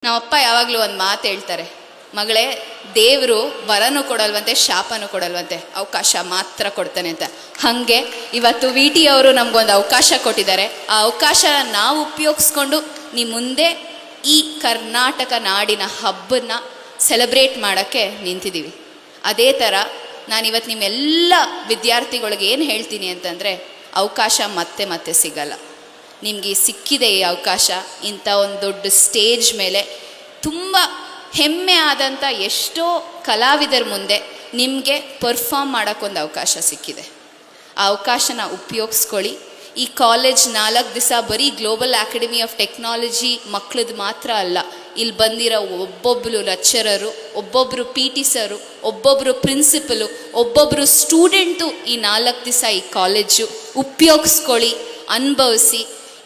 ನಮ್ಮಪ್ಪ ಯಾವಾಗಲೂ ಒಂದು ಮಾತು ಹೇಳ್ತಾರೆ, ಮಗಳೇ, ದೇವರು ವರನೂ ಕೊಡಲ್ವಂತೆ, ಶಾಪನೂ ಕೊಡಲ್ವಂತೆ, ಅವಕಾಶ ಮಾತ್ರ ಕೊಡ್ತಾನೆ ಅಂತ. ಹಾಗೆ ಇವತ್ತು ವಿ ಟಿ ಅವರು ನಮಗೊಂದು ಅವಕಾಶ ಕೊಟ್ಟಿದ್ದಾರೆ. ಆ ಅವಕಾಶನ ನಾವು ಉಪಯೋಗಿಸ್ಕೊಂಡು ನಿಮ್ಮ ಮುಂದೆ ಈ ಕರ್ನಾಟಕ ನಾಡಿನ ಹಬ್ಬನ ಸೆಲೆಬ್ರೇಟ್ ಮಾಡೋಕ್ಕೆ ನಿಂತಿದ್ದೀವಿ. ಅದೇ ಥರ ನಾನಿವತ್ತು ನಿಮ್ಮೆಲ್ಲ ವಿದ್ಯಾರ್ಥಿಗಳಿಗೆ ಏನು ಹೇಳ್ತೀನಿ ಅಂತಂದರೆ, ಅವಕಾಶ ಮತ್ತೆ ಮತ್ತೆ ಸಿಗಲ್ಲ. ನಿಮಗೆ ಸಿಕ್ಕಿದೆ ಈ ಅವಕಾಶ. ಇಂಥ ಒಂದು ದೊಡ್ಡ ಸ್ಟೇಜ್ ಮೇಲೆ ತುಂಬ ಹೆಮ್ಮೆ ಆದಂಥ ಎಷ್ಟೋ ಕಲಾವಿದರ ಮುಂದೆ ನಿಮಗೆ ಪರ್ಫಾರ್ಮ್ ಮಾಡೋಕ್ಕೊಂದು ಅವಕಾಶ ಸಿಕ್ಕಿದೆ. ಆ ಅವಕಾಶನ ಉಪಯೋಗಿಸ್ಕೊಳ್ಳಿ. ಈ ಕಾಲೇಜ್ 4 ದಿವಸ ಬರೀ ಗ್ಲೋಬಲ್ ಅಕಾಡೆಮಿ ಆಫ್ ಟೆಕ್ನಾಲಜಿ ಮಕ್ಕಳದ್ದು ಮಾತ್ರ ಅಲ್ಲ. ಇಲ್ಲಿ ಬಂದಿರೋ ಒಬ್ಬೊಬ್ಬರು ಲೆಕ್ಚರರು, ಒಬ್ಬೊಬ್ಬರು ಪಿ ಟಿ ಸರು, ಒಬ್ಬೊಬ್ಬರು ಪ್ರಿನ್ಸಿಪಲು, ಒಬ್ಬೊಬ್ಬರು ಸ್ಟೂಡೆಂಟು ಈ 4 ದಿವಸ ಈ ಕಾಲೇಜು ಉಪಯೋಗಿಸ್ಕೊಳ್ಳಿ, ಅನುಭವಿಸಿ,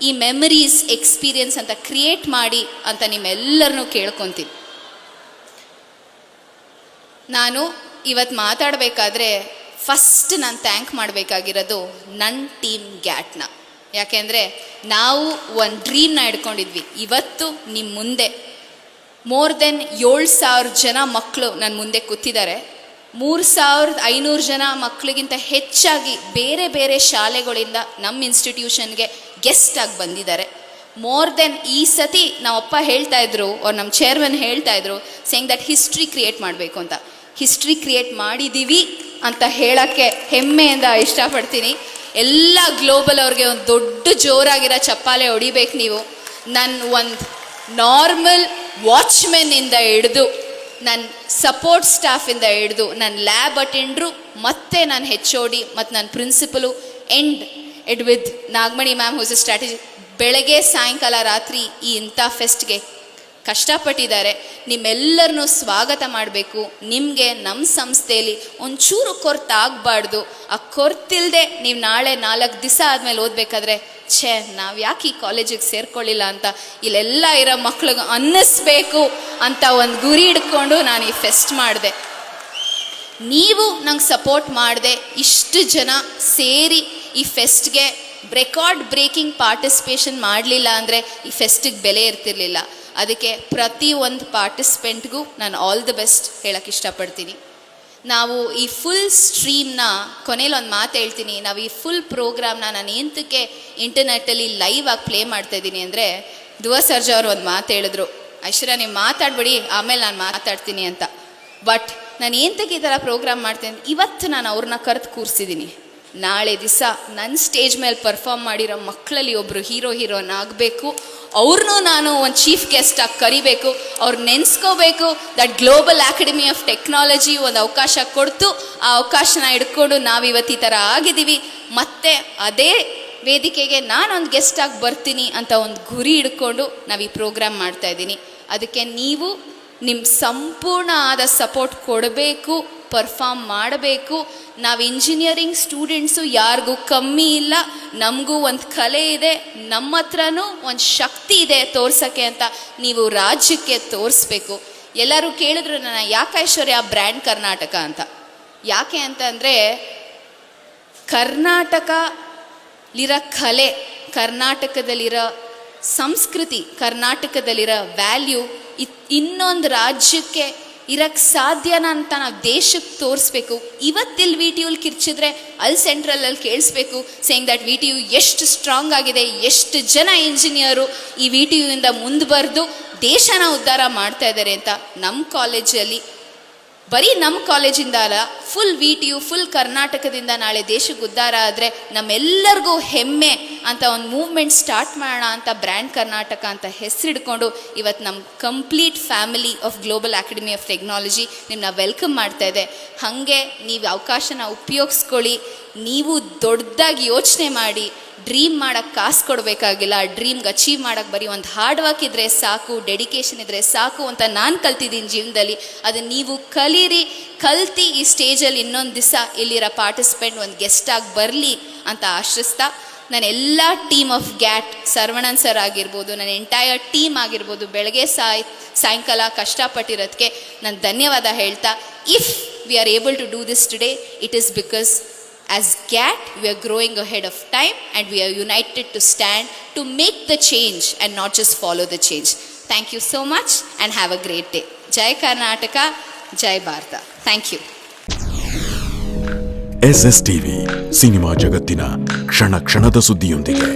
ಈ ಮೆಮರೀಸ್ ಎಕ್ಸ್ಪೀರಿಯನ್ಸ್ ಅಂತ ಕ್ರಿಯೇಟ್ ಮಾಡಿ ಅಂತ ನಿಮ್ಮೆಲ್ಲರನ್ನೂ ಕೇಳ್ಕೊತೀನಿ. ನಾನು ಇವತ್ತು ಮಾತಾಡಬೇಕಾದ್ರೆ ಫಸ್ಟ್ ನಾನು ಥ್ಯಾಂಕ್ ಮಾಡಬೇಕಾಗಿರೋದು ನನ್ನ ಟೀಮ್ ಗ್ಯಾಟ್ನ. ಯಾಕೆಂದರೆ ನಾವು ಒಂದು ಡ್ರೀಮ್ನ ಇಟ್ಕೊಂಡಿದ್ವಿ. ಇವತ್ತು ನಿಮ್ಮ ಮುಂದೆ ಮೋರ್ ದೆನ್ 7,000 ಜನ ಮಕ್ಕಳು ನನ್ನ ಮುಂದೆ ಕೂತಿದ್ದಾರೆ. 3,500 ಜನ ಮಕ್ಕಳಿಗಿಂತ ಹೆಚ್ಚಾಗಿ ಬೇರೆ ಬೇರೆ ಶಾಲೆಗಳಿಂದ ನಮ್ಮ ಇನ್ಸ್ಟಿಟ್ಯೂಷನ್ಗೆ ಗೆಸ್ಟ್ ಆಗಿ ಬಂದಿದ್ದಾರೆ. ಮೋರ್ ದೆನ್ ಈ ಸತಿ ನಾವಪ್ಪ ಹೇಳ್ತಾ ಇದ್ರು, ಅವ್ರು ನಮ್ಮ ಚೇರ್ಮನ್ ಹೇಳ್ತಾ ಇದ್ರು, ಸೇಯಿಂಗ್ ದಟ್ ಹಿಸ್ಟ್ರಿ ಕ್ರಿಯೇಟ್ ಮಾಡಬೇಕು ಅಂತ. ಹಿಸ್ಟ್ರಿ ಕ್ರಿಯೇಟ್ ಮಾಡಿದ್ದೀವಿ ಅಂತ ಹೇಳೋಕ್ಕೆ ಹೆಮ್ಮೆಯಿಂದ ಇಷ್ಟಪಡ್ತೀನಿ. ಎಲ್ಲ ಗ್ಲೋಬಲ್ ಅವ್ರಿಗೆ ಒಂದು ದೊಡ್ಡ ಜೋರಾಗಿರೋ ಚಪ್ಪಾಳೆ ಹೊಡಿಬೇಕು ನೀವು. ನನ್ನ ಒಂದು ನಾರ್ಮಲ್ ವಾಚ್ಮೆನ್ನಿಂದ ಹಿಡಿದು, ನನ್ನ ಸಪೋರ್ಟ್ ಸ್ಟಾಫಿಂದ ಹಿಡಿದು, ನನ್ನ ಲ್ಯಾಬ್ ಅಟೆಂಡ್ರು, ಮತ್ತು ನನ್ನ HOD ಮತ್ತು ನನ್ನ principal, and with Nagamani ma'am who's a strategy. ಬೆಳಗ್ಗೆ ಸಾಯಂಕಾಲ ರಾತ್ರಿ ಈ ಇಂಥ ಫೆಸ್ಟ್ಗೆ ಕಷ್ಟಪಟ್ಟಿದ್ದಾರೆ. ನಿಮ್ಮೆಲ್ಲರನ್ನೂ ಸ್ವಾಗತ ಮಾಡಬೇಕು. ನಿಮಗೆ ನಮ್ಮ ಸಂಸ್ಥೆಯಲ್ಲಿ ಒಂಚೂರು ಕೊರತಾಗಬಾರ್ದು. ಆ ಕೊರತಿಲ್ಲದೆ ನೀವು ನಾಳೆ 4 ದಿವಸ ಆದಮೇಲೆ ಓದಬೇಕಾದ್ರೆ, ನಾವು ಯಾಕೆ ಈ ಕಾಲೇಜಿಗೆ ಸೇರ್ಕೊಳ್ಳಿಲ್ಲ ಅಂತ ಇಲ್ಲೆಲ್ಲ ಇರೋ ಮಕ್ಳಿಗೆ ಅನ್ನಿಸ್ಬೇಕು ಅಂತ ಒಂದು ಗುರಿ ಇಟ್ಕೊಂಡು ನಾನು ಈ ಫೆಸ್ಟ್ ಮಾಡಿದೆ. ನೀವು ನಂಗೆ ಸಪೋರ್ಟ್ ಮಾಡಿದೆ. ಇಷ್ಟು ಜನ ಸೇರಿ ಈ ಫೆಸ್ಟ್ಗೆ ರೆಕಾರ್ಡ್ ಬ್ರೇಕಿಂಗ್ ಪಾರ್ಟಿಸಿಪೇಷನ್ ಮಾಡಲಿಲ್ಲ ಅಂದರೆ ಈ ಫೆಸ್ಟಿಗೆ ಬೆಲೆ ಇರ್ತಿರ್ಲಿಲ್ಲ. ಅದಕ್ಕೆ ಪ್ರತಿ ಒಂದು ಪಾರ್ಟಿಸಿಪೆಂಟ್ಗೂ ನಾನು ಆಲ್ ದಿ ಬೆಸ್ಟ್ ಹೇಳೋಕ್ಕೆ ಇಷ್ಟಪಡ್ತೀನಿ. ನಾವು ಈ ಫುಲ್ ಸ್ಟ್ರೀಮ್ನ ಕೊನೆಯಲ್ಲಿ ಒಂದು ಮಾತು ಹೇಳ್ತೀನಿ. ನಾವು ಈ ಫುಲ್ ಪ್ರೋಗ್ರಾಮ್ನ ನಾನು ಎಂತಕ್ಕೆ ಇಂಟರ್ನೆಟ್ಟಲ್ಲಿ ಲೈವ್ ಆಗಿ ಪ್ಲೇ ಮಾಡ್ತಾಯಿದ್ದೀನಿ ಅಂದರೆ, ಧ್ರುವ ಸರ್ಜಾ ಅವರು ಒಂದು ಮಾತು ಹೇಳಿದ್ರು, ಐಶ್ವರ್ಯ ನೀವು ಮಾತಾಡ್ಬಿಡಿ, ಆಮೇಲೆ ನಾನು ಮಾತಾಡ್ತೀನಿ ಅಂತ. ಬಟ್ ನಾನು ಎಂತಕ್ಕೆ ಈ ಥರ ಪ್ರೋಗ್ರಾಮ್ ಮಾಡ್ತೀನಿ, ಇವತ್ತು ನಾನು ಅವ್ರನ್ನ ಕರೆದು ಕೂರಿಸಿದ್ದೀನಿ. ನಾಳೆ ದಿವಸ ನನ್ನ ಸ್ಟೇಜ್ ಮೇಲೆ ಪರ್ಫಾರ್ಮ್ ಮಾಡಿರೋ ಮಕ್ಕಳಲ್ಲಿ ಒಬ್ಬರು ಹೀರೋನ್ ಆಗಬೇಕು. ಅವ್ರನ್ನೂ ನಾನು ಒಂದು ಚೀಫ್ ಗೆಸ್ಟಾಗಿ ಕರಿಬೇಕು. ಅವ್ರು ನೆನೆಸ್ಕೋಬೇಕು that global academy of technology ಒಂದು ಅವಕಾಶ ಕೊಡ್ತು. ಆ ಅವಕಾಶನ ಹಿಡ್ಕೊಂಡು ನಾವಿವತ್ತು ಈ ಥರ ಆಗಿದ್ದೀವಿ. ಮತ್ತು ಅದೇ ವೇದಿಕೆಗೆ ನಾನೊಂದು ಗೆಸ್ಟಾಗಿ ಬರ್ತೀನಿ ಅಂತ ಒಂದು ಗುರಿ ಹಿಡ್ಕೊಂಡು ನಾವು ಈ ಪ್ರೋಗ್ರಾಮ್ ಮಾಡ್ತಾಯಿದ್ದೀನಿ. ಅದಕ್ಕೆ ನೀವು ನಿಮ್ಮ ಸಂಪೂರ್ಣ ಆದ ಸಪೋರ್ಟ್ ಕೊಡಬೇಕು, ಪರ್ಫಾರ್ಮ್ ಮಾಡಬೇಕು. ನಾವು ಇಂಜಿನಿಯರಿಂಗ್ ಸ್ಟೂಡೆಂಟ್ಸು ಯಾರಿಗೂ ಕಮ್ಮಿ ಇಲ್ಲ. ನಮಗೂ ಒಂದು ಕಲೆ ಇದೆ, ನಮ್ಮ ಹತ್ರನೂ ಒಂದು ಶಕ್ತಿ ಇದೆ ತೋರ್ಸೋಕ್ಕೆ ಅಂತ ನೀವು ರಾಜ್ಯಕ್ಕೆ ತೋರಿಸ್ಬೇಕು. ಎಲ್ಲರೂ ಕೇಳಿದ್ರು ನನ್ನ, ಯಾಕೆ ಐಶ್ವರ್ಯ ಬ್ರ್ಯಾಂಡ್ ಕರ್ನಾಟಕ ಅಂತ. ಯಾಕೆ ಅಂತಂದರೆ, ಕರ್ನಾಟಕಲಿರೋ ಕಲೆ, ಕರ್ನಾಟಕದಲ್ಲಿರೋ ಸಂಸ್ಕೃತಿ, ಕರ್ನಾಟಕದಲ್ಲಿರೋ ವ್ಯಾಲ್ಯೂ ಇನ್ನೊಂದು ರಾಜ್ಯಕ್ಕೆ ಇರೋಕ್ಕೆ ಸಾಧ್ಯನಾ ಅಂತ ನಾವು ದೇಶಕ್ಕೆ ತೋರಿಸ್ಬೇಕು. ಇವತ್ತಿಲ್ಲಿ ವಿ ಟಿ ಯುಲ್ ಕಿರ್ಚಿದ್ರೆ ಅಲ್ಲಿ ಸೆಂಟ್ರಲಲ್ಲಿ ಕೇಳಿಸ್ಬೇಕು, saying that V T U ಎಷ್ಟು ಸ್ಟ್ರಾಂಗ್ ಆಗಿದೆ, ಎಷ್ಟು ಜನ ಇಂಜಿನಿಯರು ಈ ವಿ ಟಿ ಯುಯಿಂದ ಮುಂದೆ ಬರೆದು ದೇಶನ ಉದ್ಧಾರ ಮಾಡ್ತಾ ಇದ್ದಾರೆ ಅಂತ. ನಮ್ಮ ಕಾಲೇಜಲ್ಲಿ ಬರೀ ನಮ್ಮ ಕಾಲೇಜಿಂದ ಅಲ್ಲ, full V T U, full ಕರ್ನಾಟಕದಿಂದ ನಾಳೆ ದೇಶಕ್ಕೆ ಉದ್ಧಾರ ಆದರೆ ನಮ್ಮೆಲ್ಲರಿಗೂ ಹೆಮ್ಮೆ ಅಂತ ಒಂದು ಮೂವ್ಮೆಂಟ್ ಸ್ಟಾರ್ಟ್ ಮಾಡೋಣ ಅಂತ ಬ್ರ್ಯಾಂಡ್ ಕರ್ನಾಟಕ ಅಂತ ಹೆಸರಿಡ್ಕೊಂಡು ಇವತ್ತು ನಮ್ಮ complete family of global academy of technology ನಿಮ್ಮನ್ನ ವೆಲ್ಕಮ್ ಮಾಡ್ತಾ ಇದೆ. ಹಾಗೆ ನೀವು ಅವಕಾಶನ ಉಪಯೋಗಿಸ್ಕೊಳ್ಳಿ. ನೀವು ದೊಡ್ಡದಾಗಿ ಯೋಚನೆ ಮಾಡಿ. ಡ್ರೀಮ್ ಮಾಡೋಕ್ಕೆ ಕಾಸು ಕೊಡಬೇಕಾಗಿಲ್ಲ. ಡ್ರೀಮ್ಗೆ ಅಚೀವ್ ಮಾಡೋಕ್ಕೆ ಬರೀ ಒಂದು ಹಾರ್ಡ್ ವರ್ಕ್ ಇದ್ದರೆ ಸಾಕು, ಡೆಡಿಕೇಶನ್ ಇದ್ದರೆ ಸಾಕು ಅಂತ ನಾನು ಕಲ್ತಿದ್ದೀನಿ ಜೀವನದಲ್ಲಿ. ಅದನ್ನು ನೀವು ಕಲ್ತು ಈ ಸ್ಟೇಜಲ್ಲಿ ಇನ್ನೊಂದು ದಿವಸ ಇಲ್ಲಿರೋ ಪಾರ್ಟಿಸಿಪೆಂಟ್ ಒಂದು ಗೆಸ್ಟಾಗಿ ಬರಲಿ ಅಂತ ಆಶ್ರಯಿಸ್ತಾ, ನನ್ನ ಎಲ್ಲ ಟೀಮ್ ಆಫ್ ಗ್ಯಾಟ್, ಸರ್ವಣನ್ ಸರ್ ಆಗಿರ್ಬೋದು, ನನ್ನ ಎಂಟೈರ್ ಟೀಮ್ ಆಗಿರ್ಬೋದು, ಬೆಳಗ್ಗೆ ಸಾಯಂಕಾಲ ಕಷ್ಟಪಟ್ಟಿರೋದಕ್ಕೆ ನಾನು ಧನ್ಯವಾದ ಹೇಳ್ತಾ, if we are able to do this today, it is because as GAT, we are growing ahead of time and we are united to stand to make the change and not just follow the change. Thank you so much and have a great day. ಜೈ ಕರ್ನಾಟಕ, ಜೈ Bharat. Thank you. SS TV cinema ಜಗತ್ತಿನ ಕ್ಷಣ ಕ್ಷಣದ ಸುದ್ದಿಯೊಂದಿಗೆ.